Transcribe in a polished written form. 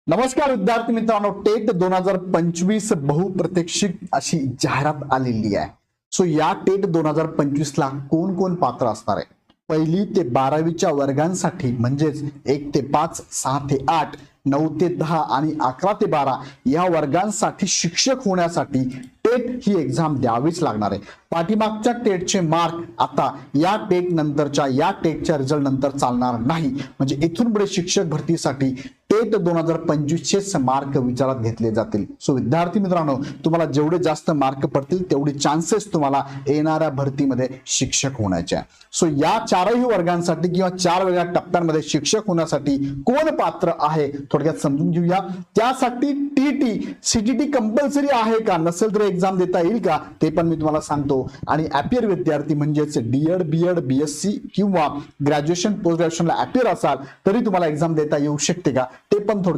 नमस्कार विद्यार्थी मित्रांनो, टेट 2025 बहुप्रतीक्षित अशी जाहिरात आलेली आहे. सो या टेट 2025 ला कोण कोण पात्र असणार आहे? 1ली ते 12वीच्या वर्गांसाठी म्हणजेच 1 ते 5, 6 ते 8, 9 ते 10 आणि 11 ते 12 या वर्गांसाठी शिक्षक होण्यासाठी टेट ही एक्झाम द्यावीच लागणार आहे. पाठीमागच्या टेटचे मार्क आता या टेट नंतरच्या या टेटच्या रिझल्ट नंतर चालणार नाही. म्हणजे इथून पुढे शिक्षक भरतीसाठी टेट 2025 चेच मार्क विचारात घेतले जातील. सो विद्यार्थी मित्रांनो, तुम्हाला जेवढे जास्त मार्क पडतील तेवढे चान्सेस तुम्हाला येणाऱ्या भरतीमध्ये शिक्षक होण्याचे. सो या चारही वर्गांसाठी किंवा 4 वेगळ्या टप्प्यांमध्ये शिक्षक होण्यासाठी कोण पात्र आहे थोडक्यात समजून घेऊया. त्यासाठी टीटी सीटीटी कंपल्सरी आहे का, नसेल तर एक्झाम देता येईल का ते पण मी तुम्हाला सांगतो. आणि अपियर विद्यार्थी म्हणजेच डीएड बीएड बीएससी किंवा ग्रॅज्युएशन पोस्ट ग्रॅज्युएशनला अपियर असाल तरी तुम्हाला एक्झाम देता येऊ शकते का ते पण थोडं